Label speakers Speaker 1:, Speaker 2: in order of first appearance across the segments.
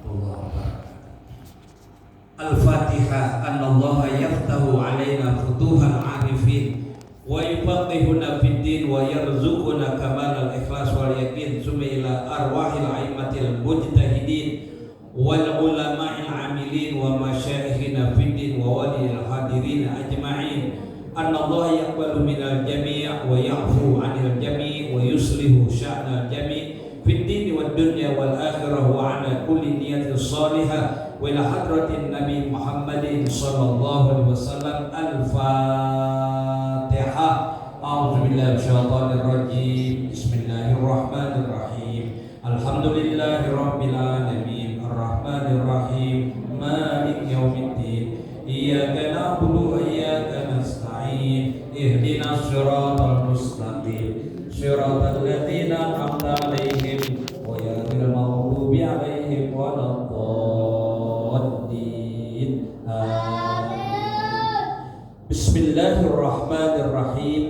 Speaker 1: warahmatullahi wabarakatuh. Al-Fatihah. Anallaha yaftahu alaina futuhal arifin wa yufaqihuna fid din wa yarzuquna kamalal ikhlas wal yaqin summa ila arwahil aimatil mujtahidin wal ulama'il amilin wa masyayikhina fid din wa waliyil hadirin ajma'in. Anallaha yaqbalu minal jami' wa ya'fu 'anil jami' wa yuslihu sya'nal jami' fid din wad dunya wal akhirah wa 'ala kulli niyatin shalihah wa ila hadratin Nabi Muhammadin sallallahu alaihi wasallam. Al-Fatihah. A'udzu billahi minasyaitonir rajim. Bismillahirrahmanirrahim. Alhamdulillahirabbil alamin arrahmanir rahim maliki yaumiddin. Iyyaka na'budu wa iyyaka nasta'in. Ihdinas siratal mustaqim. Siratal ladzina an'amta 'alaihim ghairil maghdubi 'alaihim waladdallin. Bismillahirrahmanirrahim.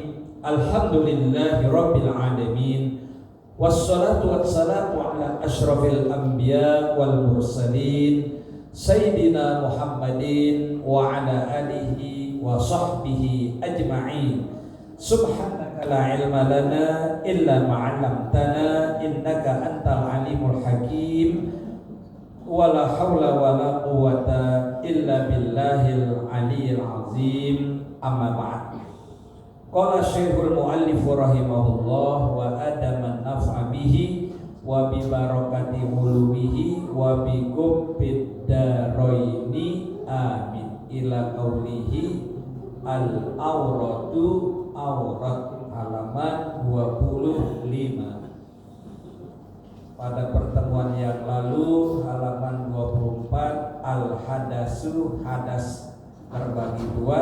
Speaker 1: Alhamdulillahirabbil alamin. Wassalatu wassalamu ala asyrafil anbiya wal mursalin Sayyidina Muhammadin wa ala alihi wa sahbihi ajma'in. Subhanaka la ilma lana illa ma'allamtana innaka antal alimul hakim. Wa la hawla wa la quwwata illa billahil aliyyil azim. Amma ba'd. Qala Syekhul Mu'allif rahimahullah wa adaman naf'a bihi wa bi barakati ulumihi wa bi kubbid daraini amin ila qaulihi al-awratu awrat halaman 25. Pada pertemuan yang lalu halaman 24 al-hadasu hadas terbagi dua,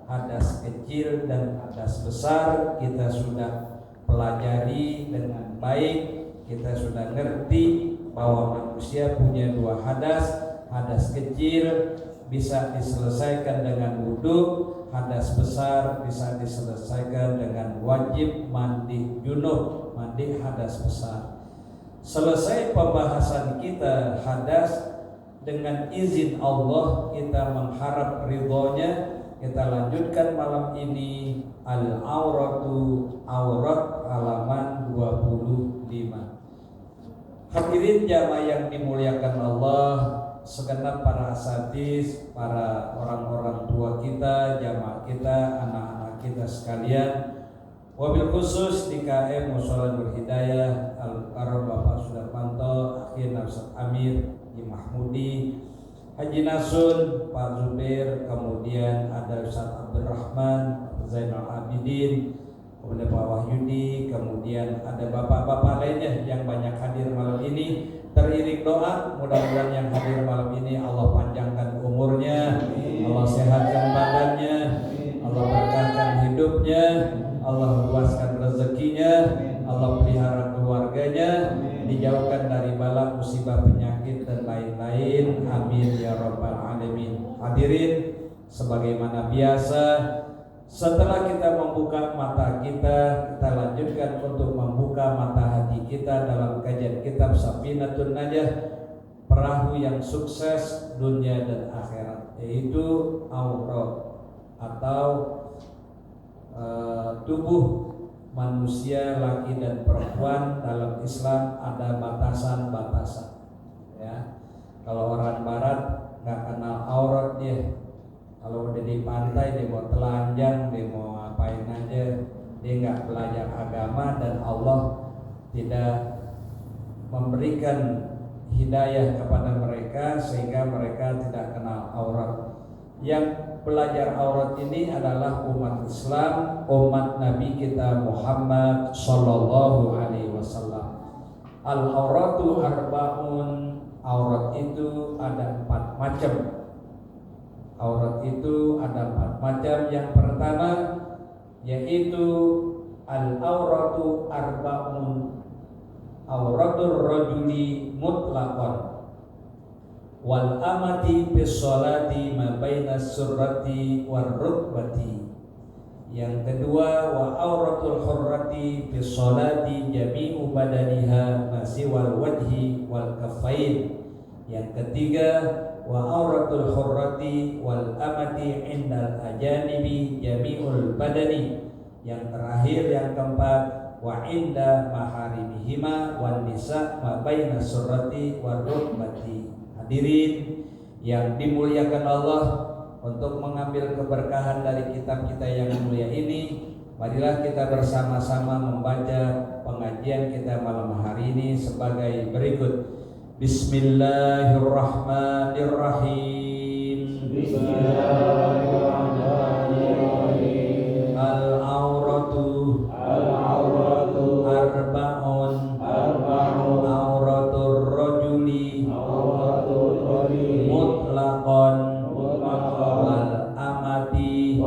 Speaker 1: hadas kecil dan hadas besar kita sudah pelajari dengan baik. Kita sudah ngerti bahwa manusia punya dua hadas. Hadas kecil bisa diselesaikan dengan wudu, hadas besar bisa diselesaikan dengan wajib mandi junub, mandi hadas besar. Selesai pembahasan kita hadas, dengan izin Allah kita mengharap ridhonya. Kita lanjutkan malam ini al-auratu aurat halaman 25. Hadirin jamaah yang dimuliakan Allah, segenap para asatidz, para orang-orang tua kita, jamaah kita, anak-anak kita sekalian, wabil khusus di KM Mushola Nur Hidayah Al-Karam Bapak Sudarmanto, Akhir Nafsat Amir, Haji Mahmudi, Haji Nasun, Pak Zubair, kemudian ada Ustaz Abdurrahman, Zainal Abidin, kemudian Pak Wahyudi, kemudian ada bapak-bapak lainnya yang banyak hadir malam ini. Teriring doa, mudah-mudahan yang hadir malam ini Allah panjangkan umurnya, Allah sehatkan badannya, Allah berkahkan hidupnya, Allah luaskan rezekinya, Allah pelihara keluarganya, dijauhkan dari bala musibah penyakit dan lain-lain. Amin ya rabbal alamin. Hadirin, sebagaimana biasa, setelah kita membuka mata kita lanjutkan untuk membuka mata hati kita dalam kajian kitab Safinatun Najah, perahu yang sukses dunia dan akhirat, yaitu aurat atau tubuh manusia laki dan perempuan. Dalam Islam ada batasan-batasan, ya. Kalau orang barat nggak kenal aurat dia. Kalau udah di pantai dia mau telanjang, dia mau ngapain aja, dia nggak belajar agama dan Allah tidak memberikan hidayah kepada mereka sehingga mereka tidak kenal aurat. Yang belajar aurat ini adalah umat Islam, umat Nabi kita Muhammad sallallahu alaihi wasallam. Al-auratu arba'un, aurat itu ada 4 macam. Aurat itu ada 4 macam. Yang pertama yaitu al-auratu arba'un, auratul rajuli mutlaqan wal amati bis salati ma baina surrati war rukbati. Yang kedua wa auratul hurrati bis salati jami'u badaniha masiwal wajhi wal kaffain. Yang ketiga, wa auratul hurrati wal amati indal ajanibi jami'ul badani. Yang terakhir, yang keempat, wa inda maharimihima wan nisa ma baina surrati war rukbati. Hadirin yang dimuliakan Allah, untuk mengambil keberkahan dari kitab kita yang mulia ini, marilah kita bersama-sama membaca pengajian kita malam hari ini sebagai berikut. Bismillahirrahmanirrahim. Bismillahirrahmanirrahim. Al-auratu arba'un. Auratur rajuli mutlaqan wal amati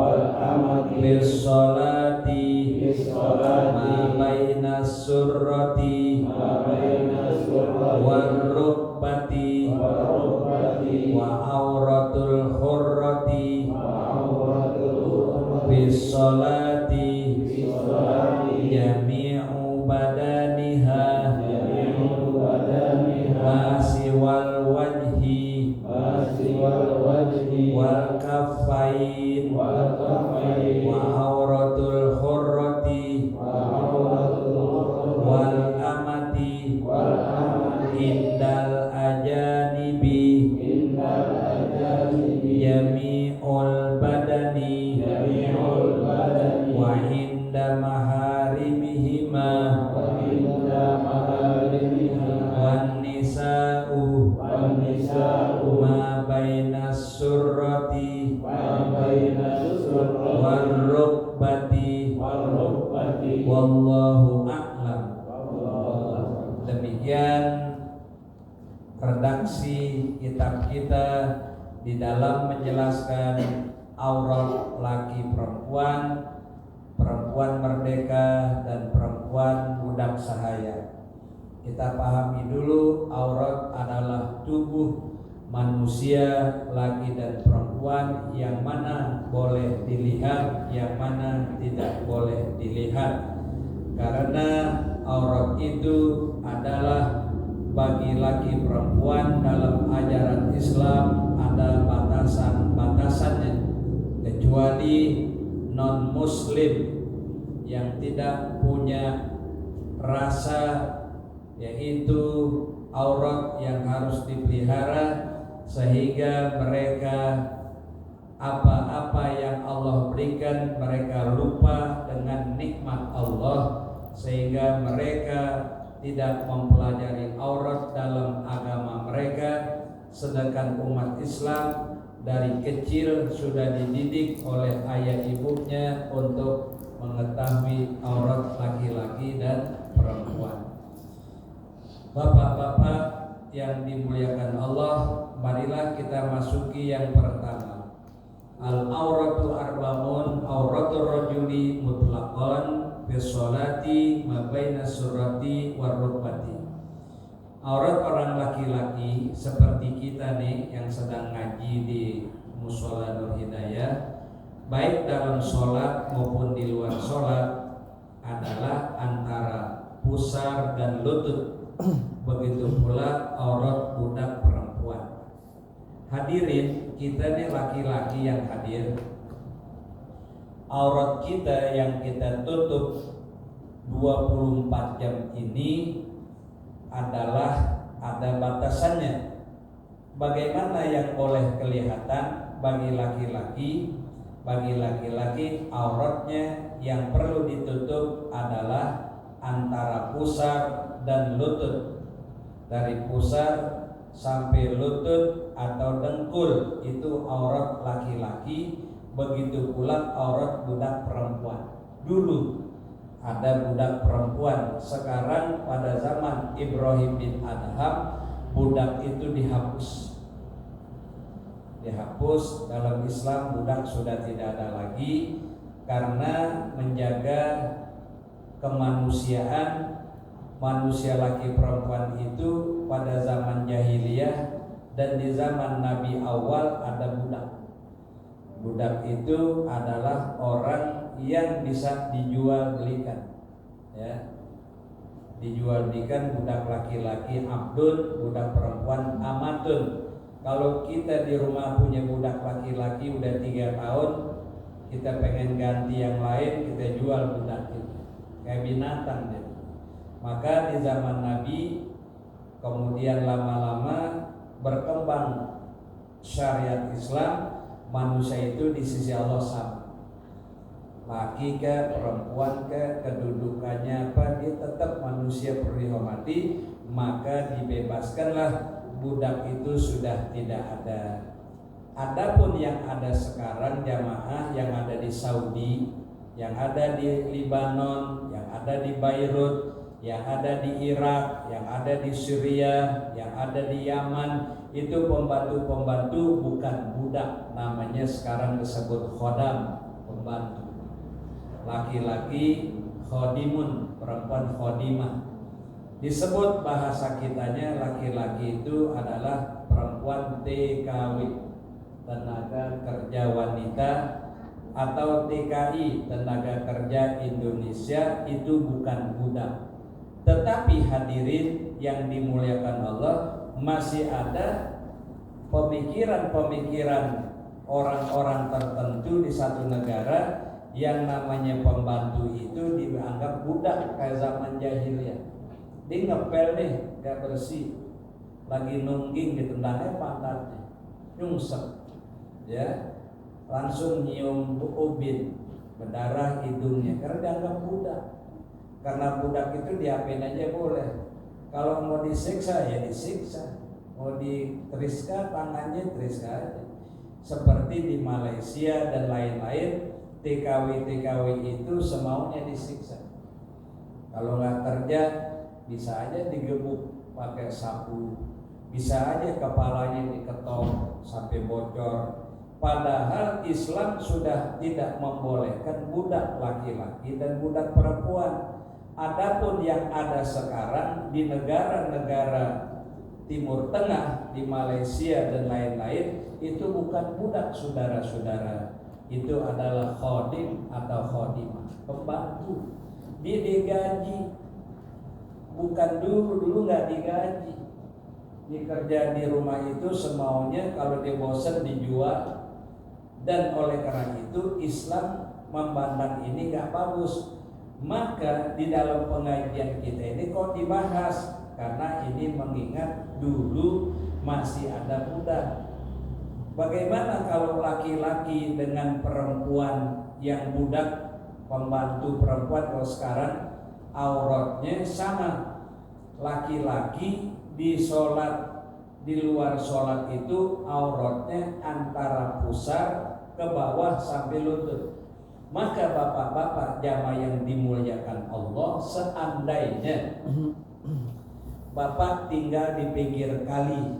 Speaker 1: bis salati ma baina surrati war rukbati wa auratul hurrati bis salati jami'u badaniha masiwal wajhi wal kaffain wa auratul hurrati wal amati indal ajanibi jami'ul badani wa inda maharimihima wan nisa'u ma baina surrati war rukbati wallahu a'lam. Demikian redaksi kitab kita di dalam menjelaskan aurat laki perempuan, perempuan merdeka dan perempuan budak sahaya. Kita pahami dulu, aurat adalah tubuh manusia laki dan perempuan, yang mana boleh dilihat, yang mana tidak boleh dilihat. Karena aurat itu adalah bagi laki perempuan dalam ajaran Islam ada batasan-batasannya, kecuali non muslim yang tidak punya rasa, yaitu aurat yang harus dipelihara, sehingga mereka apa-apa yang Allah berikan mereka lupa dengan nikmat Allah, sehingga mereka tidak mempelajari aurat dalam agama mereka. Sedangkan umat Islam dari kecil sudah dididik oleh ayah ibunya untuk mengetahui aurat laki-laki dan perempuan. Bapak-bapak yang dimuliakan Allah, marilah kita masuki yang pertama. Al-auratu arba'un, auratur rajuli mutlaqan bisolati ma baina surrati war rukbati. Aurat orang laki-laki seperti kita nih yang sedang ngaji di Mushola Nur Hidayah, baik dalam sholat maupun di luar sholat, adalah antara pusar dan lutut. Begitu pula aurat budak perempuan. Hadirin, kita nih laki-laki yang hadir, aurat kita yang kita tutup 24 jam ini adalah ada batasannya. Bagaimana yang boleh kelihatan bagi laki-laki? Bagi laki-laki, auratnya yang perlu ditutup adalah antara pusar dan lutut. Dari pusar sampai lutut atau dengkul itu aurat laki-laki. Begitu pula aurat budak perempuan. Dulu ada budak perempuan, sekarang pada zaman Ibrahim bin Adham budak itu dihapus. Dalam Islam budak sudah tidak ada lagi, karena menjaga kemanusiaan manusia laki perempuan itu pada zaman jahiliyah dan di zaman Nabi awal ada budak. Budak itu adalah orang yang bisa dijual belikan, ya. dijual-belikan budak laki-laki abdun, budak perempuan amatun. Kalau kita di rumah punya budak laki-laki udah 3 tahun, kita pengen ganti yang lain, kita jual budak itu kayak binatang deh. Maka di zaman Nabi kemudian lama-lama berkembang syariat Islam, manusia itu di sisi Allah sama, laki ke perempuan ke kedudukannya apa, dia tetap manusia perlu dihormati. Maka dibebaskanlah budak itu sudah tidak ada. Adapun yang ada sekarang jamaah yang ada di Saudi, yang ada di Lebanon, yang ada di Beirut, yang ada di Irak, yang ada di Syria, yang ada di Yaman, itu pembantu-pembantu bukan budak, namanya sekarang disebut khodam, pembantu. Laki-laki khodimun, perempuan khodimah. Disebut bahasa kitanya laki-laki itu adalah perempuan TKW, tenaga kerja wanita, atau TKI, tenaga kerja Indonesia, itu bukan budak. Tetapi hadirin yang dimuliakan Allah, masih ada pemikiran-pemikiran orang-orang tertentu di satu negara yang namanya pembantu itu dianggap budak kayak zaman jahiliyah. Dia ngepel nih, gak bersih, lagi nungging ditendangnya pantatnya, nyungsep, ya, langsung nyium ubin, berdarah hidungnya, karena dianggap budak. Karena budak itu diapain aja boleh. Kalau mau disiksa ya disiksa, mau diteriska tangannya teriska aja. Seperti di Malaysia dan lain-lain, TKW itu semaunya disiksa. Kalau nggak kerja bisa aja digebuk pakai sapu, bisa aja kepalanya diketok sampai bocor. Padahal Islam sudah tidak membolehkan budak laki-laki dan budak perempuan. Adapun yang ada sekarang di negara-negara Timur Tengah, di Malaysia dan lain-lain, itu bukan budak saudara-saudara. Itu adalah khodim atau khodimah, pembantu. Dia digaji, bukan dulu nggak digaji. Dia kerja di rumah itu semaunya, kalau dia bosan dijual. Dan oleh karena itu Islam memandang ini nggak bagus. Maka di dalam pengajian kita ini kok dibahas, karena ini mengingat dulu masih ada budak. Bagaimana kalau laki-laki dengan perempuan yang budak, pembantu perempuan, kalau sekarang auratnya sama. Laki-laki di sholat, di luar sholat itu auratnya antara pusar ke bawah sampai lutut. Maka bapak-bapak jamaah yang dimuliakan Allah, seandainya bapak tinggal di pinggir kali,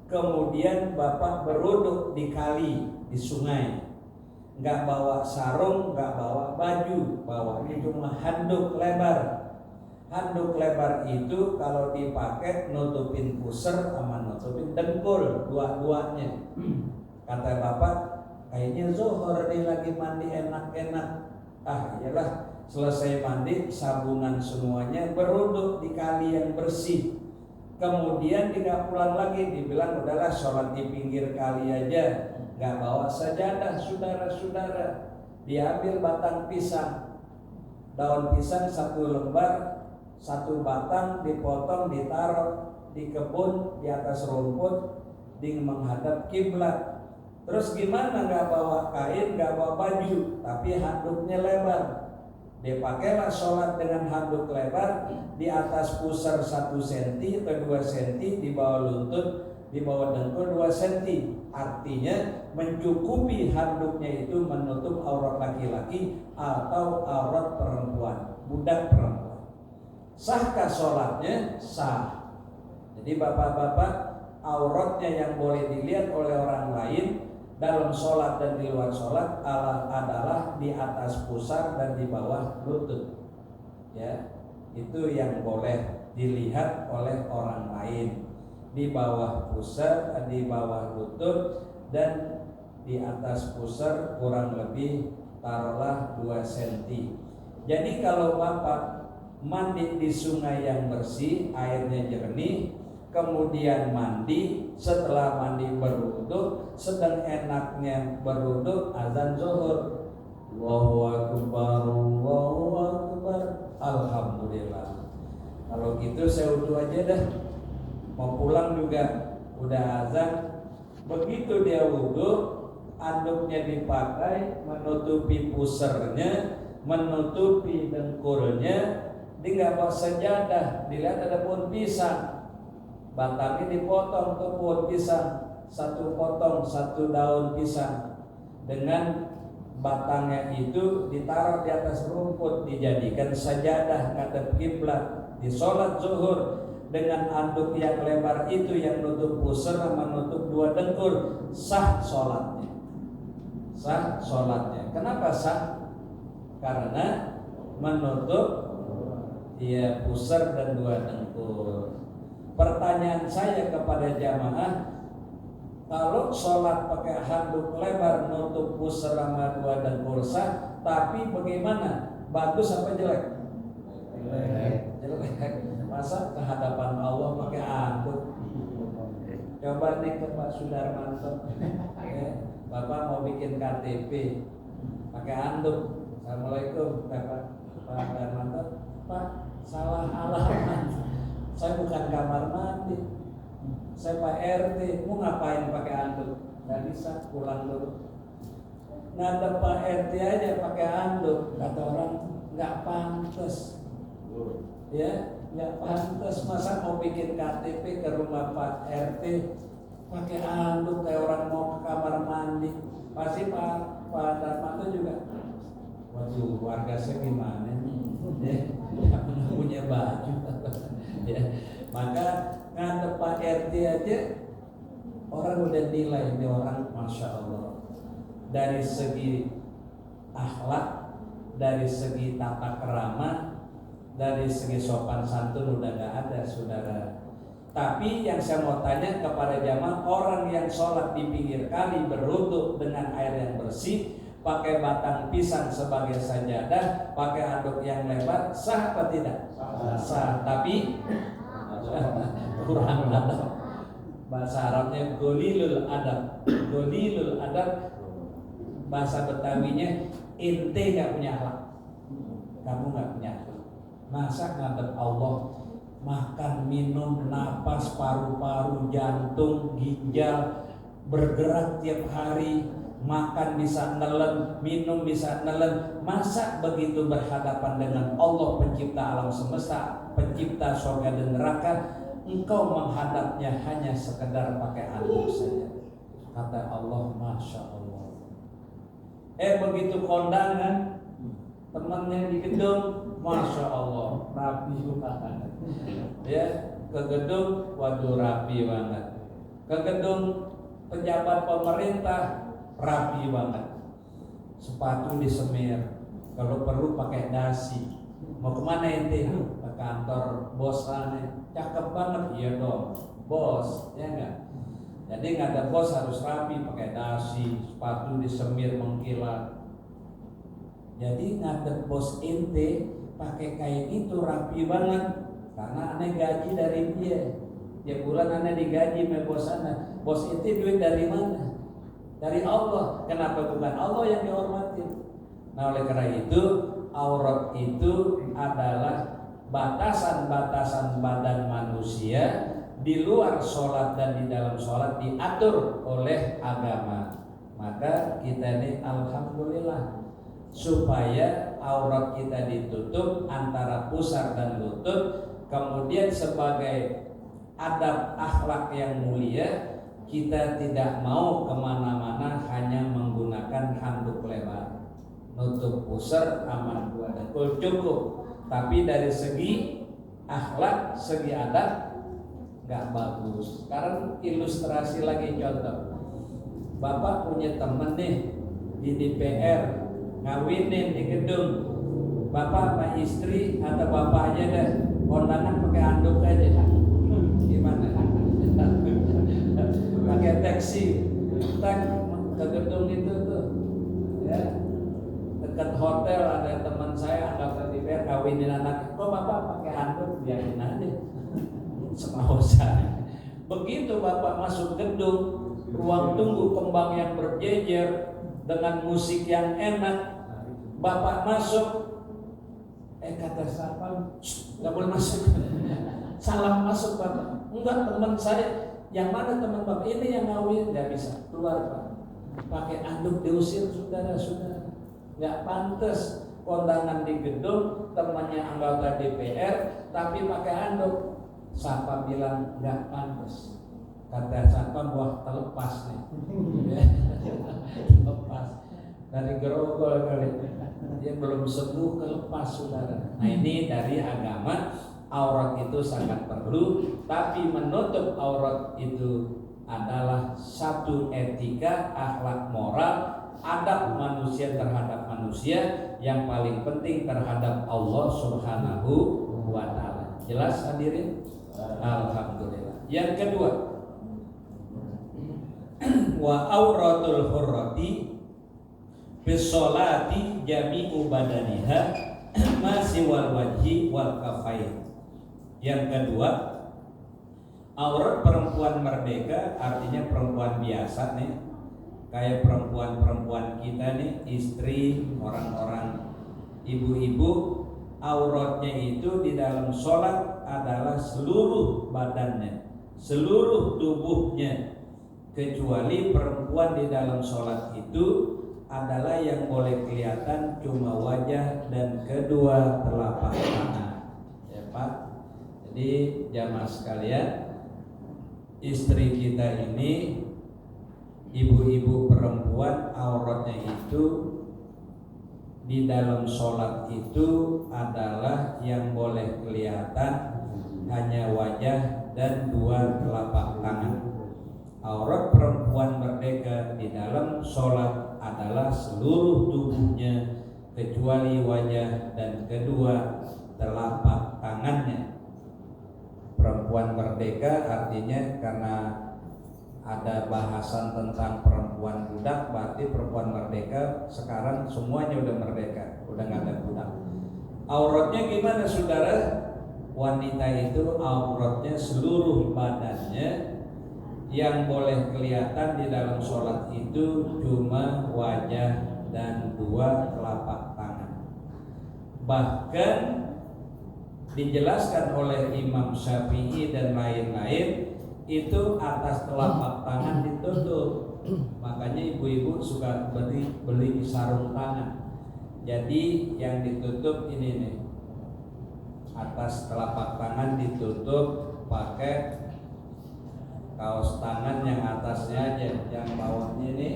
Speaker 1: kemudian bapak beruduk di kali, di sungai, nggak bawa sarung, nggak bawa baju, bawanya cuma handuk lebar. Handuk lebar itu kalau dipakai nutupin pusar sama nutupin dengkul, dua-duanya. Kata bapak, kayaknya zuhur nih lagi mandi enak-enak. Iyalah, selesai mandi sabunan semuanya, beruduk di kali yang bersih. Kemudian tidak pulang lagi, dibilang udahlah sholat di pinggir kali aja, nggak bawa sajadah. Saudara-saudara, diambil batang pisang, daun pisang 1 lembar, 1 batang dipotong, ditaruh di kebun di atas rumput, di menghadap kiblat. Terus gimana, nggak bawa kain, nggak bawa baju, tapi handuknya lebar. Dia pakailah sholat dengan handuk lebar, di atas pusar 1 cm atau 2 cm, di bawah lutut, di bawah dengkul 2 cm. Artinya mencukupi handuknya itu menutup aurat laki-laki atau aurat perempuan, budak perempuan. Sahkah sholatnya? Sah. Jadi bapak-bapak, auratnya yang boleh dilihat oleh orang lain dalam sholat dan di luar sholat adalah di atas pusar dan di bawah lutut. Ya, itu yang boleh dilihat oleh orang lain. Di bawah pusar, di bawah lutut, dan di atas pusar kurang lebih taruhlah 2 cm. Jadi kalau bapak mandi di sungai yang bersih, airnya jernih, kemudian mandi, setelah mandi berwudu, sedang enaknya berwudu, azan zuhur, Allahu Akbar, Allahu Akbar, Alhamdulillah. Kalau gitu saya wudu aja dah, mau pulang juga udah azan. Begitu dia wudu, anduknya dipakai menutupi pusernya, menutupi dengkulnya. Dia nggak bawa sejadah, dilihat ada pohon pisang, batangnya dipotong ke pohon pisang, satu potong satu daun pisang, dengan batangnya itu ditaruh di atas rumput, dijadikan sajadah ngadep kiblat di sholat zuhur. Dengan anduk yang lebar itu yang nutup pusar sama nutup dua dengkul, sah sholatnya. Sah sholatnya. Kenapa sah? Karena menutup dia pusar dan dua dengkul. Pertanyaan saya kepada jamaah, kalau sholat pakai handuk lebar nutup pusar sama dua dengkul sah, tapi bagaimana? Bagus apa jelek? Jelek. Masa kehadapan Allah pakai handuk? Coba nih ke Pak Sudarmanto, Bapak mau bikin KTP pakai handuk. Assalamualaikum Pak Sudarmanto. Pak, salah alamat. Saya bukan kamar mandi. Saya Pak RT. Mau ngapain pakai handuk? Gak bisa, pulang dulu. Ngadep Pak RT aja pakai handuk. Kata orang nggak pantas. Ya, nggak pantas. Masa mau bikin KTP ke rumah Pak RT pakai handuk kayak orang mau ke kamar mandi? Pasti Pak Darmanto juga. Waduh, warga saya gimana nih? Ya, punya baju. Ya, maka ngadep Pak RT aja orang udah nilai ini orang masya Allah. Dari segi akhlak, dari segi tata kerama, dari segi sopan santun udah gak ada, saudara. Tapi yang saya mau tanya kepada jamaah, orang yang sholat di pinggir kali berwudu dengan air yang bersih, pakai batang pisang sebagai sajadah, pakai handuk yang lebar, sah apa tidak? Sah. Tapi kurang adab. Bahasa Arabnya golilul adab. Golilul adab, bahasa Betawinya ente gak punya akhlak. Kamu gak punya akhlak. Masa ngadep Allah, makan, minum, napas, paru-paru, jantung, ginjal bergerak tiap hari, makan bisa nelen, minum bisa nelen. Masa begitu berhadapan dengan Allah pencipta alam semesta, pencipta surga dan neraka, engkau menghadapnya hanya sekedar pakai handuk saja? Kata Allah, masya Allah. Begitu kondangan, temannya di gedung, masya Allah, rapi banget. Ya, ke gedung, waduh rapi banget. Ke gedung pejabat pemerintah, rapi banget. Sepatu disemir, kalau perlu pakai dasi. Mau kemana ente? Ke kantor bos aneh. Cakep banget, iya dong, bos, ya enggak? Jadi nggak ada bos harus rapi, pakai dasi, sepatu disemir mengkilat. Jadi ngadep bos ente pakai kain itu rapi banget, karena aneh gaji dari dia. Tiap bulan aneh digaji sama bos aneh. Bos ente duit dari mana? Dari Allah. Kenapa bukan Allah yang dihormati? Nah, oleh karena itu aurat itu adalah batasan-batasan badan manusia di luar sholat dan di dalam sholat diatur oleh agama. Maka kita ini alhamdulillah supaya aurat kita ditutup antara pusar dan lutut. Kemudian sebagai adab akhlak yang mulia, kita tidak mau kemana-mana hanya menggunakan handuk lebar, nutup pusar aman dua dengkul cukup. Tapi dari segi akhlak, segi adab nggak bagus. Sekarang ilustrasi lagi contoh. Bapak punya temen nih di DPR, ngawinin di gedung. Bapak sama istri atau bapak aja deh, kondangan pakai handuk aja. Gimana? Pakai taksi, tak ke gedung itu tuh, ya. Ke dekat hotel ada teman saya anggota DPR kawinin anak, kok bapak pakai handuk, biarin aja semau saya. Begitu bapak masuk gedung, ruang tunggu kembang yang berjejer dengan musik yang enak, bapak masuk, kata satpam, nggak boleh masuk. Salah masuk bapak, enggak teman saya, yang mana teman bapak ini yang ngawin, nggak bisa keluar pak. Pakai anduk diusir saudara-saudara, nggak pantas kondangan di gedung temannya anggota DPR tapi pakai anduk. Satpam bilang nggak pantas. Kata satpam, wah terlepas nih. Lepas dari gerogol kali, dia belum sembuh kelepas saudara. Nah ini dari agama, aurat itu sangat perlu, tapi menutup aurat itu adalah satu etika, akhlak moral, adab manusia terhadap manusia, yang paling penting terhadap Allah Subhanahu wa Ta'ala. Jelas hadirin? Alhamdulillah. Yang kedua, wa auratul hurrati bisolati jami'u badaniha masih wal wajhi wal kafain. Yang kedua, aurat perempuan merdeka artinya perempuan biasa nih, kayak perempuan-perempuan kita nih, istri, orang-orang ibu-ibu, auratnya itu di dalam sholat adalah seluruh badannya, seluruh tubuhnya, kecuali perempuan di dalam sholat itu adalah yang boleh kelihatan cuma wajah dan kedua telapak tangan, ya Pak. Jadi jamaah sekalian, istri kita ini, ibu-ibu perempuan, auratnya itu di dalam sholat itu adalah yang boleh kelihatan hanya wajah dan dua telapak tangan. Aurat perempuan merdeka di dalam sholat adalah seluruh tubuhnya kecuali wajah dan kedua telapak tangannya. Perempuan merdeka artinya karena ada bahasan tentang perempuan budak, berarti perempuan merdeka sekarang semuanya udah merdeka, udah nggak ada budak. Auratnya gimana saudara? Wanita itu auratnya seluruh badannya, yang boleh kelihatan di dalam sholat itu cuma wajah dan dua telapak tangan. Bahkan dijelaskan oleh Imam Syafi'i dan lain-lain, itu atas telapak tangan ditutup. Makanya ibu-ibu suka beli sarung tangan. Jadi yang ditutup ini nih, atas telapak tangan ditutup pakai kaos tangan yang atasnya aja, yang bawahnya ini,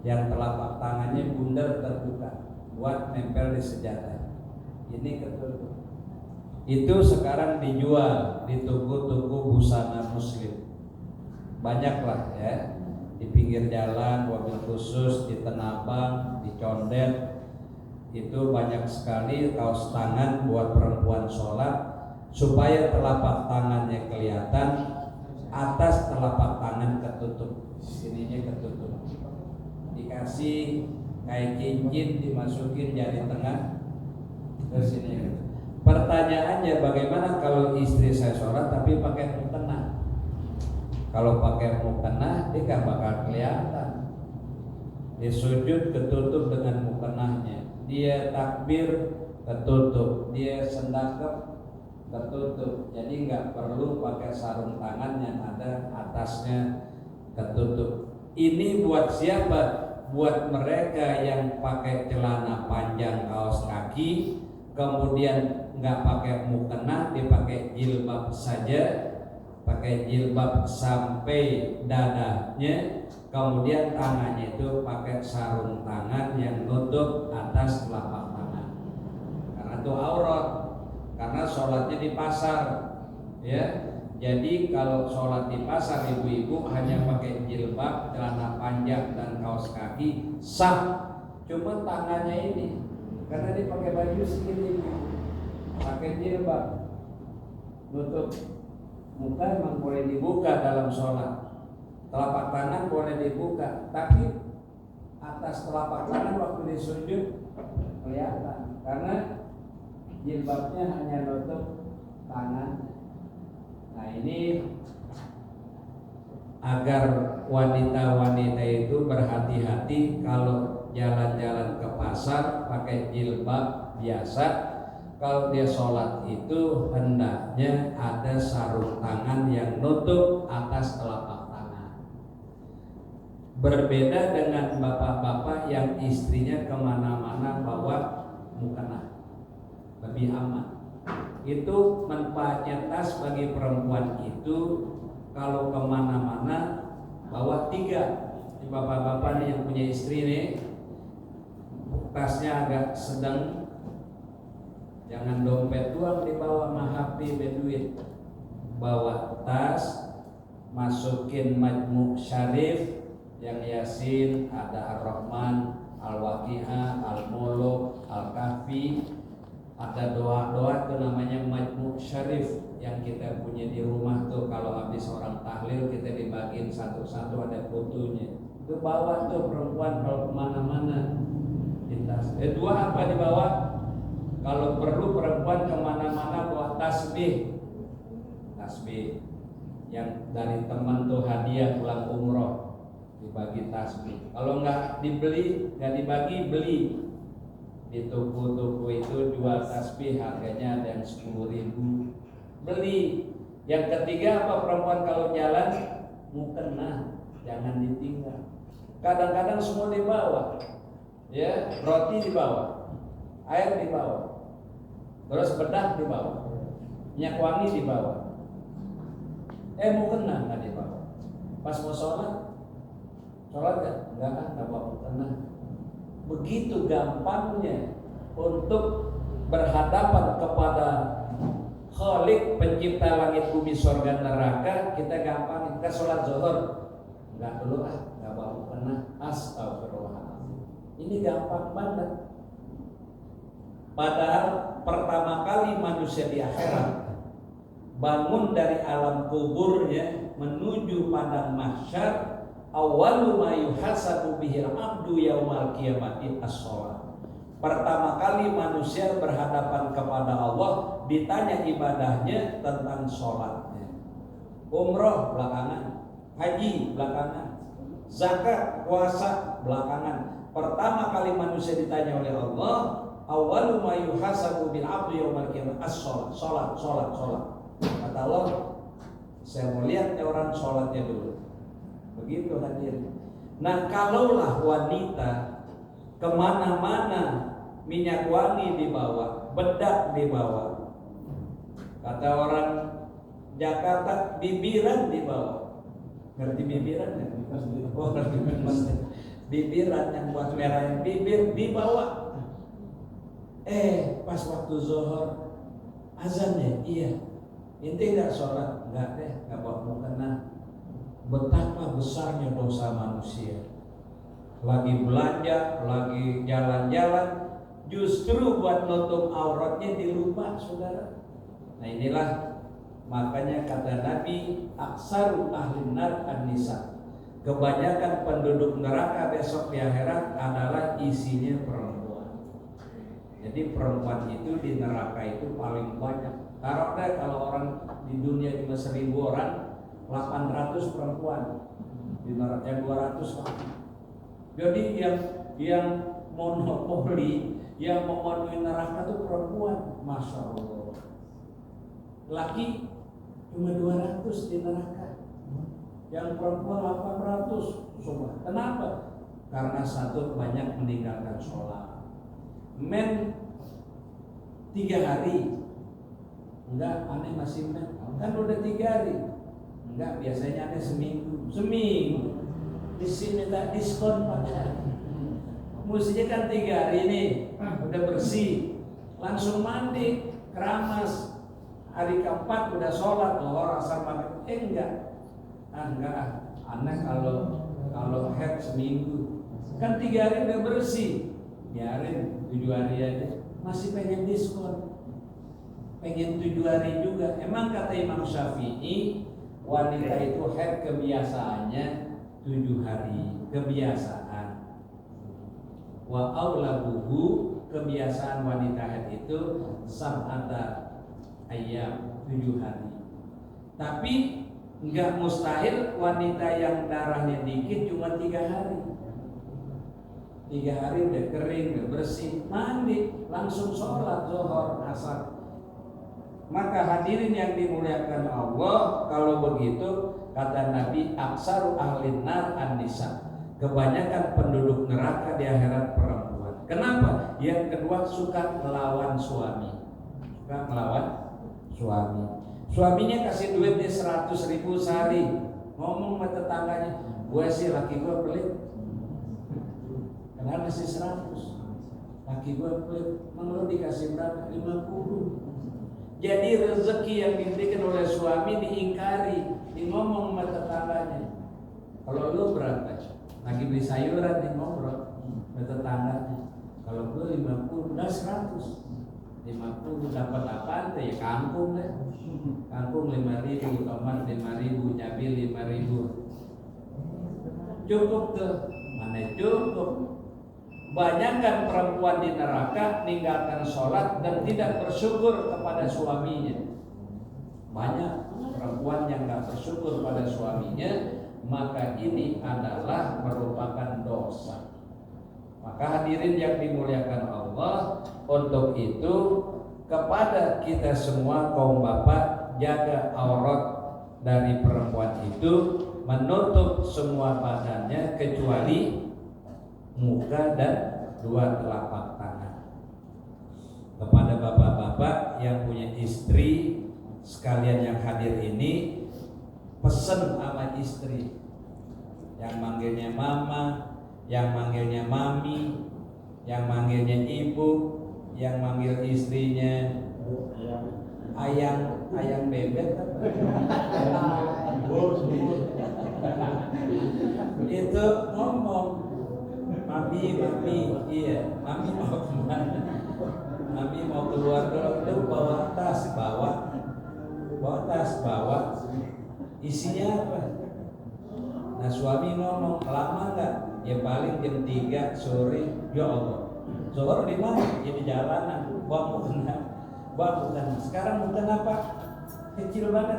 Speaker 1: yang telapak tangannya bundar terbuka buat nempel di sejadah. Ini ketutup. Itu sekarang dijual di toko-toko busana muslim. Banyaklah ya, di pinggir jalan, wabil khusus, di Tenabang, di Condet, itu banyak sekali kaos tangan buat perempuan sholat supaya telapak tangannya kelihatan, atas telapak tangan ketutup, sininya ketutup. Dikasih kayak cincin, dimasukin jari tengah ke sini. Pertanyaannya, bagaimana kalau istri saya sholat tapi pakai mukena? Kalau pakai mukena, dia gak bakal kelihatan. Dia sujud ketutup dengan mukenahnya, dia takbir ketutup, dia sendakep ketutup. Jadi nggak perlu pakai sarung tangan yang ada atasnya ketutup. Ini buat siapa? Buat mereka yang pakai celana panjang kaos kaki, kemudian nggak pakai mukena, dipakai jilbab saja, pakai jilbab sampai dadanya, kemudian tangannya itu pakai sarung tangan yang nutup atas telapak tangan, karena itu aurat. Karena sholatnya di pasar, ya. Jadi kalau sholat di pasar, ibu-ibu hanya pakai jilbab, celana panjang dan kaos kaki sah. Cuma tangannya ini, karena dia pakai baju segini, pakai jilbab, nutup muka memang boleh dibuka dalam sholat. Telapak tangan boleh dibuka, tapi atas telapak tangan waktu disujud kelihatan karena jilbabnya hanya nutup tangan. Nah ini agar wanita-wanita itu berhati-hati kalau jalan-jalan ke pasar pakai jilbab biasa. Kalau dia sholat itu hendaknya ada sarung tangan yang nutup atas telapak tangan. Berbeda dengan bapak-bapak yang istrinya kemana-mana bawa mukena, lebih aman. Itu manfaatnya tas bagi perempuan itu kalau kemana-mana bawa 3. Di bapak-bapak nih yang punya istri nih, tasnya agak sedang. Jangan dompet doang dibawa sama HP beduit. Bawa tas, masukin Majmu' Syarif yang Yasin, ada Ar-Rahman, Al-Waqi'ah, Al-Muluk, Al-Kahfi. Ada doa-doa itu namanya Majmu' Syarif yang kita punya di rumah tuh. Kalau habis orang tahlil kita dibagiin satu-satu ada fotonya. Itu bawa tuh perempuan kalau kemana-mana di tas. Dua apa dibawa? Kalau perlu perempuan kemana-mana bawa tasbih yang dari teman tuh hadiah pulang umroh, dibagi tasbih. Kalau nggak dibeli, nggak dibagi, beli di toko-toko itu jual tasbih harganya ada yang 10.000, beli. Yang ketiga apa, perempuan kalau jalan mukena, jangan ditinggal. Kadang-kadang semua dibawa, ya, roti dibawa, air dibawa, terus bedak dibawa, minyak wangi dibawa. Mukena nggak dibawa. Pas mau sholat nggak? Nggak bawa mukena. Begitu gampangnya untuk berhadapan kepada Khalik pencipta langit bumi surga neraka. Kita gampang, kita sholat zuhur nggak dulu nggak bawa mukena. Astagfirullahaladzim. Ini gampang banget. Padahal pertama kali manusia di akhirat bangun dari alam kuburnya menuju padang mahsyar, awwalu ma yuhasabu bihil abdu yaumal qiyamati as-shalah. Pertama kali manusia berhadapan kepada Allah ditanya ibadahnya tentang sholatnya. Umroh belakangan, haji belakangan, zakat, puasa belakangan. Pertama kali manusia ditanya oleh Allah, awwalu ma yuhasabu bil abdu yaumal qiyamah as-shalah, sholat. Kata Allah, saya mau lihat orang sholatnya dulu. Begitu hadir. Nah, kalaulah wanita kemana-mana minyak wangi dibawa, bedak dibawa, kata orang Jakarta bibiran dibawa. Ngerti bibiran ya? Oh, ngerti bibiran yang buat merahin bibir dibawa. Pas waktu zuhur azan ya, iya. Inti nggak sholat, nggak deh, nggak bawa mukena. Betapa besarnya dosa manusia. Lagi belanja, lagi jalan-jalan, justru buat nutup auratnya dilupa, saudara. Nah inilah makanya kata Nabi, aksaru ahli nar an-nisa. Kebanyakan penduduk neraka besok di akhirat adalah isinya perempuan. Jadi perempuan itu di neraka itu paling banyak. Taruh deh kalau orang di dunia cuma 1.000 orang, 800 perempuan, di neraka 200 lah. Jadi yang monopoli, yang memenuhi neraka itu perempuan, masya Allah. Laki cuma 200 di neraka, yang perempuan 800. Coba, kenapa? Karena satu, banyak meninggalkan sholat. Men 3 hari, enggak, aneh masih men, kan udah 3 hari. Enggak, biasanya ada seminggu. Di sini tak diskon pada. Mestinya kan 3 hari ini udah bersih, langsung mandi, keramas. Hari keempat udah sholat, zuhur, asar, maghrib. Enggak, aneh kalau head seminggu. Kan 3 hari udah bersih, biarin 7 hari aja. Masih pengen diskon, pengen 7 hari juga. Emang kata Imam Syafi'i, wanita itu haid kebiasaannya 7 hari, kebiasaan. Wa aulabuhu kebiasaan wanita haid itu sab'ata ayam, 7 hari. Tapi enggak mustahil wanita yang darahnya dikit cuma 3 hari. 3 hari udah kering, udah bersih, mandi, langsung sholat zuhur, asar. Maka hadirin yang dimuliakan Allah, kalau begitu kata Nabi, aksaru ahlin nar an-nisa. Kebanyakan penduduk neraka di akhirat perempuan. Kenapa? Yang kedua suka melawan suami. Suka melawan suami. Suaminya kasih duit dia 100.000 sehari. Ngomong sama tetangganya, gue sih laki gue pelit. Karena masih 100. Laki gue pelit. Emang lo dikasih berapa? 50. Jadi rezeki yang diberikan oleh suami diingkari, ngomong sama tetangganya. Kalau lo berapa? Lagi beli sayuran di ngobrol sama tetangganya. Kalau gue 50, udah 100. 50 dapat apaan tuh ya, kangkung deh. Kangkung 5.000, tomat 5.000, cabai 5.000. Cukup tuh. Mana cukup? Banyakkan perempuan di neraka meninggalkan sholat dan tidak bersyukur kepada suaminya. Banyak perempuan yang gak bersyukur pada suaminya, maka ini adalah merupakan dosa. Maka hadirin yang dimuliakan Allah, untuk itu kepada kita semua kaum bapak, jaga aurat dari perempuan itu, menutup semua badannya kecuali muka dan 2 telapak tangan. Kepada bapak-bapak yang punya istri sekalian yang hadir ini, pesen sama istri, yang manggilnya mama, yang manggilnya mami, yang manggilnya ibu, yang manggil istrinya ayang bebek itu ngomong mami, iya, mami mau kemana? Mami mau keluar dulu, bawa tas, isinya apa? Nah suami ngomong, lama nggak? Ya paling jam 3 sore. Ya Allah, zuhur di mana? Ya di jalanan. Bukan. Sekarang bukan apa? Kecil banget.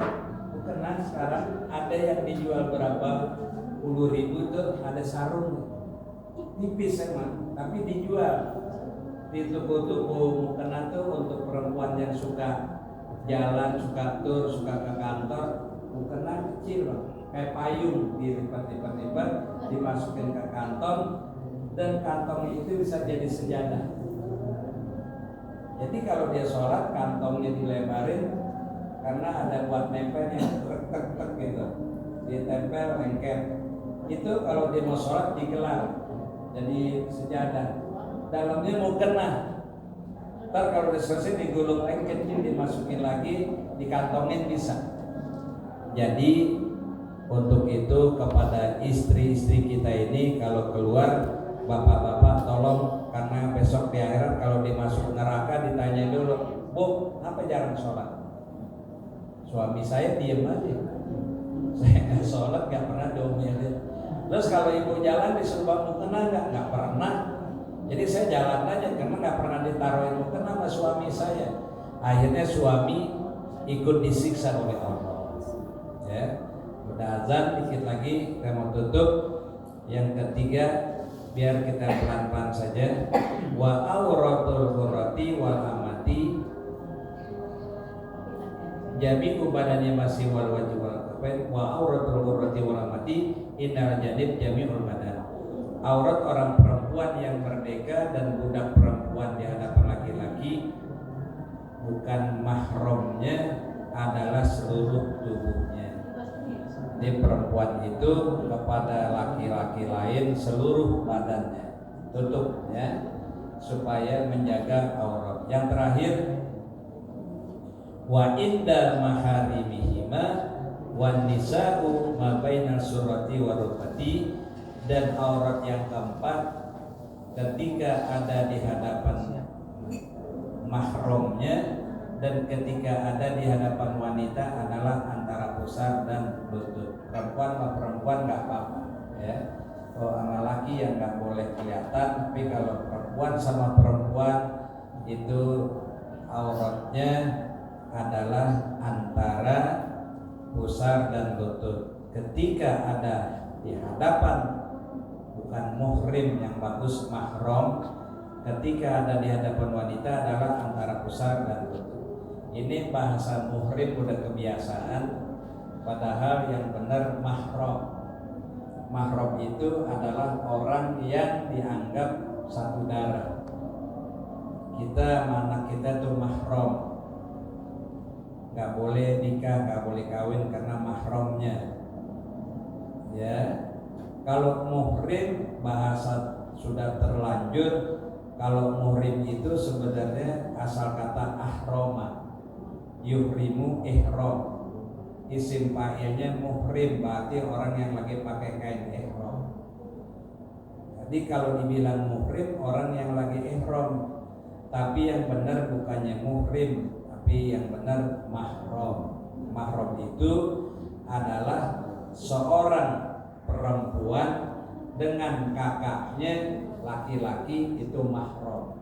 Speaker 1: Bukan. Sekarang ada yang dijual berapa 10.000 tuh, ada sarung tipis emang, tapi dijual di toko-toko mukena tuh untuk perempuan yang suka jalan, suka tur, suka ke kantor. Mukena kecil, kayak payung, dilipat-lipat, dimasukin ke kantong, dan kantong itu bisa jadi sejadah. Jadi kalau dia sholat, kantongnya dilebarin karena ada buat nempelnya, tek gitu, ditempel lengket. Itu kalau dia mau sholat digelar, jadi sejadah. Dalamnya mau kena. Ntar kalau udah selesai digulung lengketnya, dimasukin lagi, dikantongin bisa. Jadi untuk itu kepada istri-istri kita ini, kalau keluar, bapak-bapak tolong, karena besok di akhirat kalau dimasuk neraka ditanya dulu, Bu, apa jarang sholat? Suami saya diem aja, saya nggak sholat, nggak pernah diomelin. Terus kalau ibu jalan disuruh mukena nggak pernah. Jadi saya jalan aja karena nggak pernah ditaruhin mukena sama suami saya. Akhirnya suami ikut disiksa oleh Allah. Ya, udah azan, dikit lagi kita mau tutup. Yang ketiga, biar kita pelan-pelan saja. Wa auratul hurrati wal amati, jami'u badannya masih wal wajib wal kafain. Wa auratul hurrati wal amati innal jadid jami'ul badan. Aurat orang perempuan yang merdeka dan budak perempuan di hadapan laki-laki, bukan mahramnya, adalah seluruh tubuhnya. Di perempuan itu kepada laki-laki lain seluruh badannya, tutup ya, supaya menjaga aurat. Yang terakhir, wa inda maharimihima wan nisa'u ma baina surati wa rukbati, dan aurat yang keempat ketika ada di hadapan mahramnya dan ketika ada di hadapan wanita adalah antara pusar dan lutut. Perempuan sama perempuan nggak apa-apa ya. Kalau sama laki yang nggak boleh kelihatan, tapi kalau perempuan sama perempuan perempuan itu auratnya adalah antara pusar dan lutut. Ketika ada di hadapan, bukan muhrim yang bagus, mahram, ketika ada di hadapan wanita adalah antara pusar dan lutut. Ini bahasa muhrim udah kebiasaan, padahal yang benar mahram. Mahram itu adalah orang yang dianggap satu darah. Kita, anak kita tuh mahram, nggak boleh nikah, nggak boleh kawin karena mahramnya. Ya, kalau muhrim bahasa sudah terlanjur. Kalau muhrim itu sebenarnya asal kata ahroma, yuhrimu ihram. Isim fa'ilnya muhrim, berarti orang yang lagi pakai kain ihram. Jadi kalau dibilang muhrim, orang yang lagi ihram. Tapi yang benar bukannya muhrim, tapi yang benar mahram. Mahram itu adalah seorang perempuan dengan kakaknya laki-laki, itu mahram.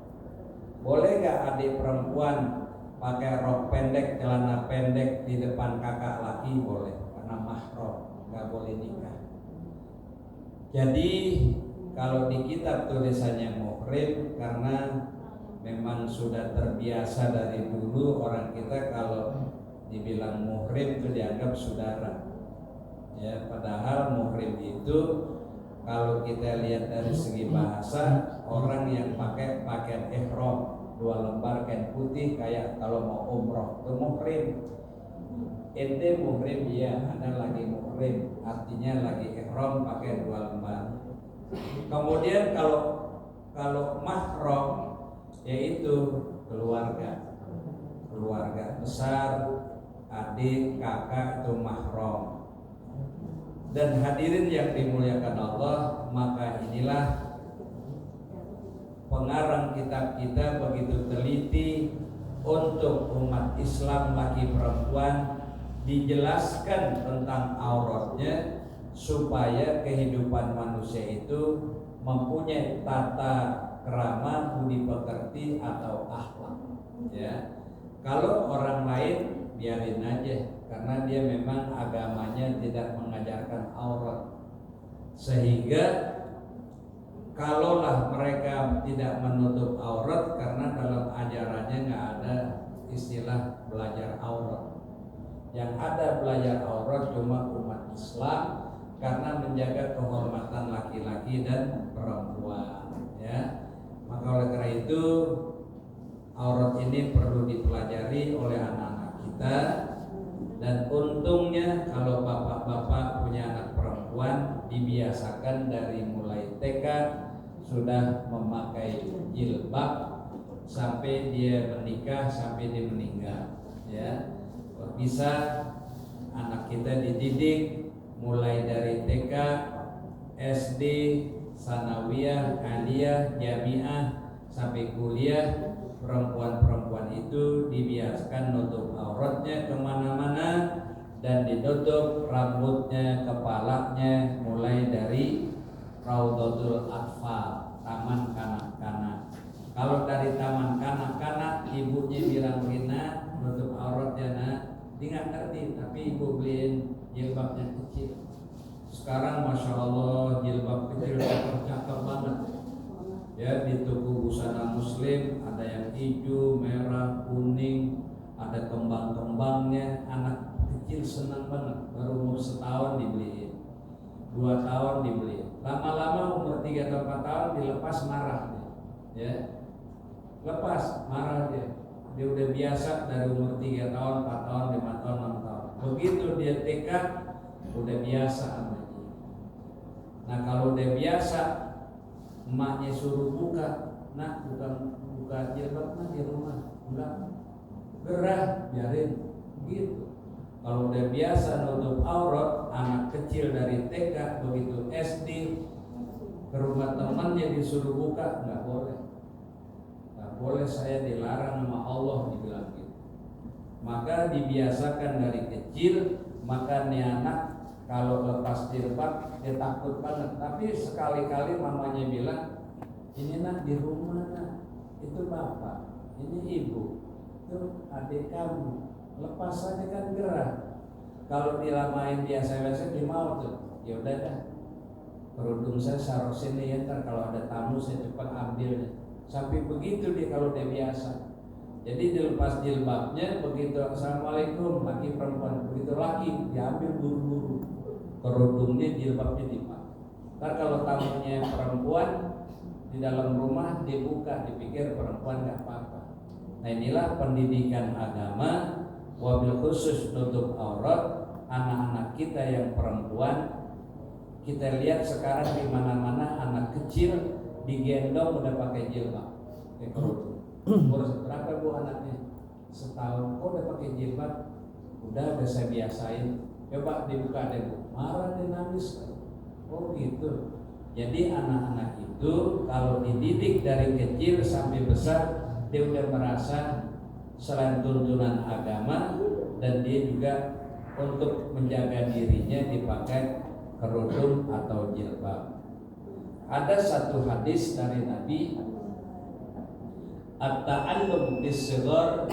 Speaker 1: Boleh gak adik perempuan pakai rok pendek, celana pendek di depan kakak laki? Boleh, karena mahram, nggak boleh nikah. Jadi kalau di kitab tulisannya muhrim, karena memang sudah terbiasa dari dulu orang kita kalau dibilang muhrim itu dianggap saudara. Ya, padahal muhrim itu kalau kita lihat dari segi bahasa, orang yang pakai pakaian ihram 2 lembar kain putih kayak kalau mau umroh, itu muhrim. Ente muhrim, iya, Anda lagi muhrim, artinya lagi ihram pakai 2 lembar. Kemudian kalau mahram yaitu keluarga besar, adik, kakak, itu mahram. Dan hadirin yang dimuliakan Allah, maka inilah pengarang kitab kita begitu teliti untuk umat Islam laki perempuan dijelaskan tentang auratnya supaya kehidupan manusia itu mempunyai tata krama, budi pekerti atau akhlak. Ya, kalau orang lain biarin aja, karena dia memang agamanya tidak mengajarkan aurat, sehingga kalaulah mereka tidak menutup aurat, karena dalam ajarannya nggak ada istilah belajar aurat. Yang ada belajar aurat cuma umat Islam, karena menjaga kehormatan laki-laki dan perempuan. Ya, maka oleh karena itu aurat ini perlu dipelajari oleh anak-anak kita. Dan untungnya kalau bapak-bapak punya anak perempuan, dibiasakan dari mulai TK sudah memakai jilbab sampai dia menikah, sampai dia meninggal. Ya, bisa anak kita dididik mulai dari TK, SD, sanawiyah, aliyah, jamiah sampai kuliah. Perempuan-perempuan itu dibiasakan nutup auratnya kemana-mana dan ditutup rambutnya, kepalanya, mulai dari Raudhatul Atfal, taman kanak-kanak. Kalau dari taman kanak-kanak ibunya bilang Rina nutup auratnya, nak, dia nggak ngerti, tapi ibu beliin jilbabnya kecil. Sekarang masya Allah jilbab kecil cakep banget. Ya, di toko busana muslim ada yang hijau, merah, kuning, ada kembang-kembangnya. Anak kecil senang banget, baru umur 1 tahun dibeliin, 2 tahun dibeliin. Lama-lama umur 3 atau 4 tahun dilepas marah dia. Ya, lepas marah dia. Dia udah biasa dari umur 3 tahun, 4 tahun, 5 tahun, 6 tahun. Begitu dia TK udah biasa sama dia. Nah, kalau udah biasa, emaknya suruh buka, nak buka jilbab di rumah, enggak, gerah, biarin gitu. Kalau udah biasa nutup aurat, anak kecil dari TK begitu SD ke rumah temannya disuruh buka, nggak boleh, saya dilarang sama Allah, dibilang gitu. Maka dibiasakan dari kecil, maka nih anak kalau lepas jilbab dia takut banget. Tapi sekali-kali mamanya bilang, ini nak di rumah nak, itu bapak, ini ibu, itu adik kamu, lepas saja kan gerah. Kalau dilamain biasa-biasa dia mau tuh, ya udah dah, kerudung saya saruh sini ya, ntar kalau ada tamu saya cepat ambil. Sampai begitu dia kalau dia biasa. Jadi dilepas jilbabnya, begitu assalamualaikum laki perempuan, begitu laki diambil buru-buru, kerudungnya jilbabnya dipakai. Ntar kalau tamunya perempuan di dalam rumah dibuka, dipikir perempuan nggak apa-apa. Nah inilah pendidikan agama, wabil khusus tutup aurat anak-anak kita yang perempuan. Kita lihat sekarang di mana-mana anak kecil digendong udah pakai jilbab, pakai kerudung. Umur berapa bu anaknya? Setahun. Kok udah pakai jilbab? Udah saya biasain. Coba dibuka deh bu. Marah dia nangis. Oh gitu. Jadi anak-anak itu kalau dididik dari kecil sampai besar, dia udah merasa selain tuntunan agama, dan dia juga untuk menjaga dirinya dipakai kerudung atau jilbab. Ada satu hadis dari Nabi, at-ta'allum bis-sighar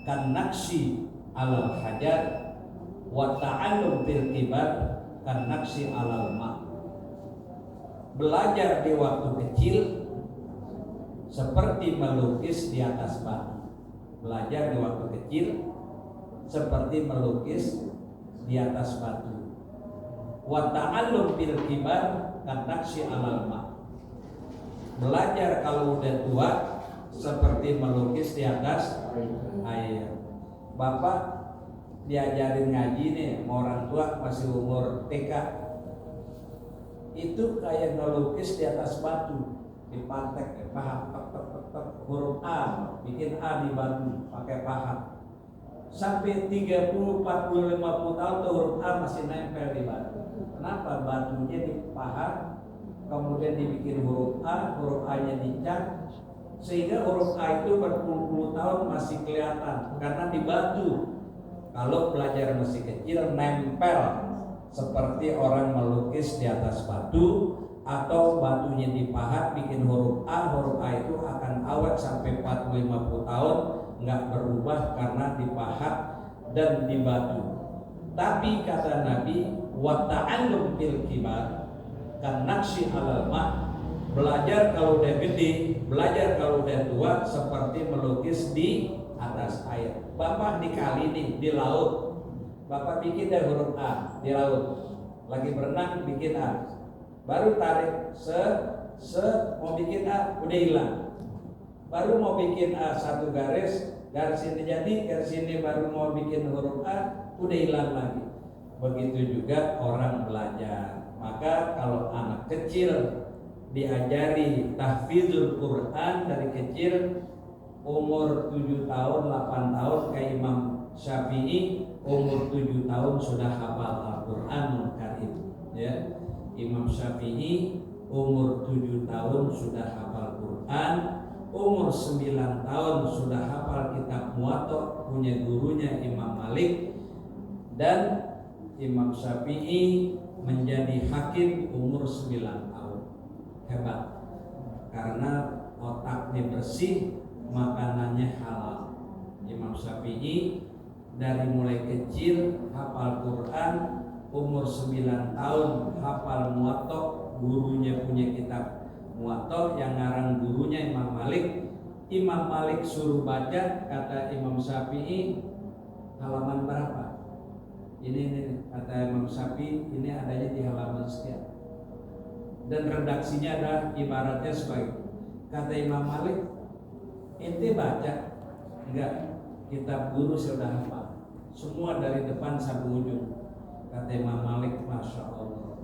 Speaker 1: kan naqsi 'alal hajar wa ta'allum bil kibar kan naqsi 'alal ma'. Belajar di waktu kecil seperti melukis di atas batu. Belajar di waktu kecil seperti melukis di atas batu. Wa ta'allum bil kibar kan naqsi 'alal ma'. Belajar kalau udah tua seperti melukis di atas air. Bapak diajarin ngaji nih sama orang tua masih umur TK, itu kayak ngelukis di atas batu, dipatek pahat, huruf A, bikin A di batu pakai pahat. Sampai 30, 40, 50 tahun tuh huruf A masih nempel di batu. Kenapa? Batunya dipahat, kemudian dibikin huruf A-nya dicat, sehingga huruf A itu berpuluh-puluh tahun masih kelihatan karena di batu. Kalau belajar masih kecil nempel seperti orang melukis di atas batu, atau batunya dipahat bikin huruf A itu akan awet sampai 40-50 tahun nggak berubah karena dipahat dan di batu. Tapi kata Nabi, wa ta'allum bil kibar kan naqsi 'alal ma'. Belajar kalau udah gede, belajar kalau udah tua seperti melukis di atas air. Bapak di kali nih, di laut, Bapak bikin dari huruf A di laut. Lagi berenang bikin A, baru tarik mau bikin A udah hilang. Baru mau bikin A satu garis ini jadi, garis ini baru mau bikin huruf A udah hilang lagi. Begitu juga orang belajar. Maka kalau anak kecil diajari tahfidzul Quran dari kecil, umur 7 tahun, 8 tahun kayak Imam Syafi'i, umur 7 tahun sudah hafal Al-Quranul Karim, ya. Imam Syafi'i umur 7 tahun sudah hafal Quran, umur 9 tahun sudah hafal kitab Muwatta punya gurunya Imam Malik, dan Imam Syafi'i menjadi hakim umur 9 tahun. Hebat, karena otaknya bersih, makanannya halal. Imam Syafi'i dari mulai kecil hafal Quran, umur 9 tahun hafal Muwatta, gurunya punya kitab Muwatta yang ngarang gurunya Imam Malik. Imam Malik suruh baca, kata Imam Syafi'i halaman berapa? Ini kata Imam Syafi'i, ini adanya di halaman sekian. Dan redaksinya ada ibaratnya sebagai, kata Imam Malik, ente baca enggak? Kitab guru sudah hafal semua dari depan sampai ujung. Kata Imam Malik, Masya Allah,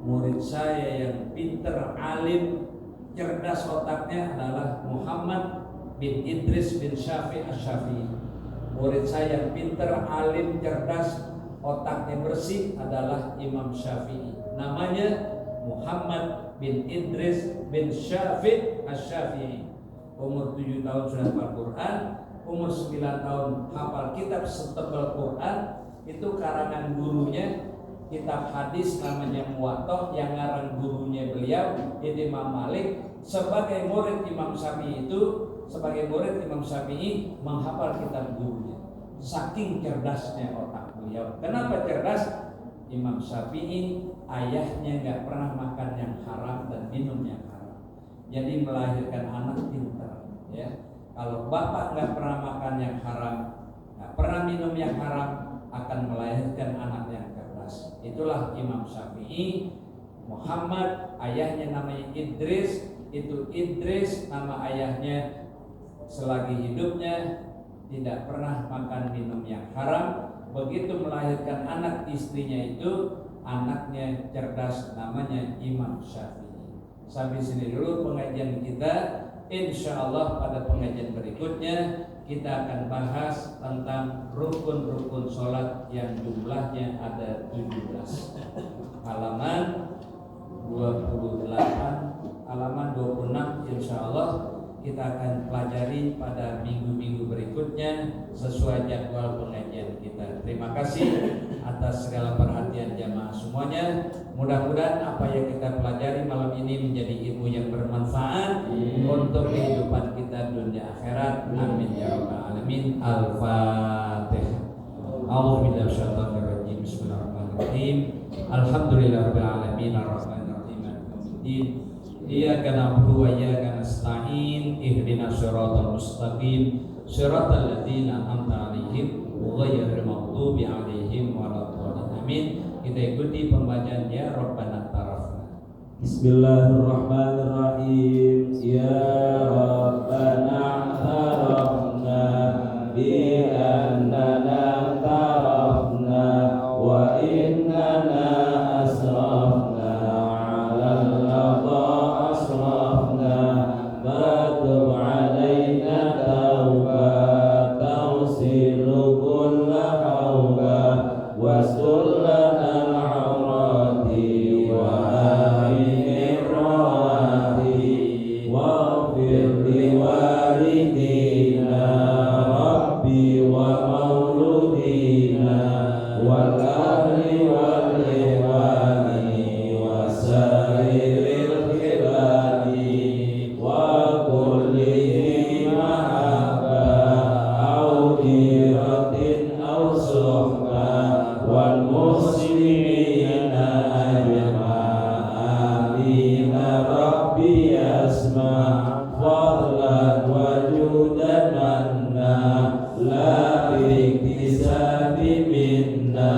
Speaker 1: murid saya yang pinter, alim, cerdas otaknya adalah Muhammad bin Idris bin Syafi' Asy-Syafi'i. Murid saya yang pinter, alim, cerdas, otaknya bersih adalah Imam Syafi'i. Namanya Muhammad bin Idris bin Syafi' Asy-Syafi'i. Umur 7 tahun sudah hafal Quran, umur 9 tahun hafal kitab setebal Quran. Itu karangan gurunya, kitab hadis namanya Muwatta, yang ngarang gurunya beliau Imam Malik. sebagai murid Imam Syafi'i menghafal kitab gurunya. Saking cerdasnya otak beliau. Kenapa cerdas? Imam Syafi'i ayahnya nggak pernah makan yang haram dan minum yang haram, jadi melahirkan anak pintar. Ya, kalau bapak nggak pernah makan yang haram, nggak pernah minum yang haram, akan melahirkan anak yang cerdas. Itulah Imam Syafi'i. Muhammad ayahnya namanya Idris. Itu Idris nama ayahnya selagi hidupnya tidak pernah makan minum yang haram. Begitu melahirkan anak istrinya itu, anaknya cerdas, namanya Imam Syafi'i. Sampai sini dulu pengajian kita. Insya Allah pada pengajian berikutnya kita akan bahas tentang rukun-rukun sholat yang jumlahnya ada 17. Halaman 28, halaman 26 insya Allah kita akan pelajari pada minggu-minggu berikutnya sesuai jadwal pengajian kita. Terima kasih atas segala perhatian jamaah semuanya. Mudah-mudahan apa yang kita pelajari malam ini menjadi ilmu yang bermanfaat untuk kehidupan kita dunia akhirat. Amin ya rabbal alamin. Al-Fatihah. A'udzubillahi minasyaitonir rajim. Bismillahirrahmanirrahim. Alhamdulillahirabbil alamin arrahmanir rahim maliki iyyaka na'budu wa iyyaka nasta'in ihdinas siratal mustaqim siratal ladzina an'amta 'alaihim ghairil maghdubi 'alaihim waladdallin. Amin. Kita ikuti pembacaan ya Rabbana tarafna.
Speaker 2: Bismillahirrahmanirrahim. Ya Rabbana tarafna bi annana tarafna wa innana asrafna 'alal lada asrafna fatub 'alaina tauba tawsilu kulla hauba wastur lana al-'awrati wa aminir rawati waghfir liwalidina rabbi wa mauludina wal ahli wal ikhwani wa sairil khilani wa kulli mahabba au diratin au suhba wal muslimina ajma'in rabbi asma' fadlan wa judan manna la iktisabi minna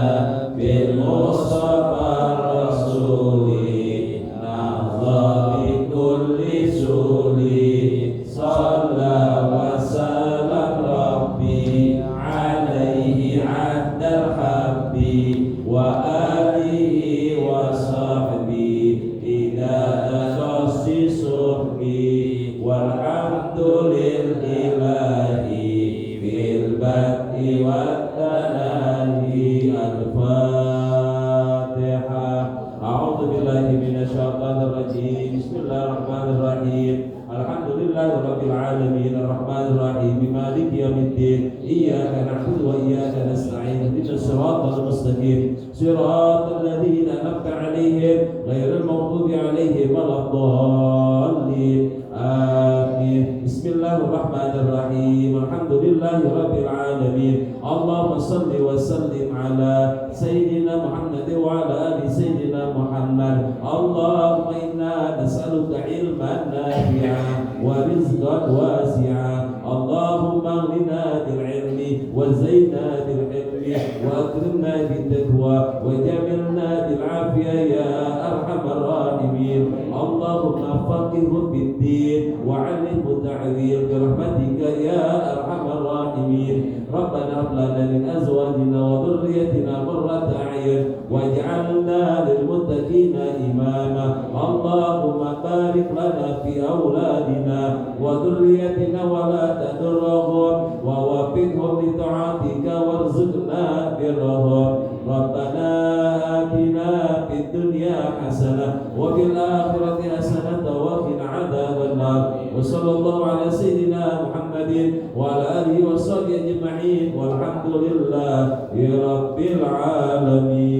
Speaker 2: bil mustafa rasuli nahza bi kulli suli salla wa salam rabbi alaihi addal habbi wa alihi wa sahbihi ila tasassi suhbi walhamdulillahi bil bad'i wat tanahi. Al-Fatihah. A'udzu billahi minasyaitonir rajim. Bismillahirrahmanirrahim. Alhamdulillahirabbil alamin arrahmanir rahim maliki yaumiddin iyyaka na'budu wa iyyaka nasta'in ihdinas siratal mustaqim siratal ladzina an'amta 'alaihim ghairil maghdubi 'alaihim waladdallin. Amin. Bismillahirrahmanirrahim. Alhamdulillahirabbil alamin. Allahumma shalli wa sallim ala sayyidina Muhammad wa ala ali sayyidina Muhammad. Allahumma inna nas'aluka ilman nafi'an wa rizqan wasi'an. Allahumma aghnina bil ilmi wa zayyinna bil ilmi wa akrimna bit taqwa wa jamilna bil afiyah ya arhamar rahimin. Allahumma faqihhu bid din wa 'allimhu ta'wil bi rahmatika ya arhamar rahimin. Rabbana hab lana min azwajina wa dhurriyyatina qurrata a'yun waj'alna lil muttaqina imama. Allahumma barik lana fi auladina wa dhurriyyatina wa la tadurruhum wa waffiqhum li ta'atika warzuqna birrahum. Rabbana atina fid dunya hasanah wa fil akhirati hasanah wa qina adzabannar. Wa sallallahu ala sayyidina Muhammadin wa ala alihi wa sahbihi ajma'in walhamdulillahi rabbil alamin.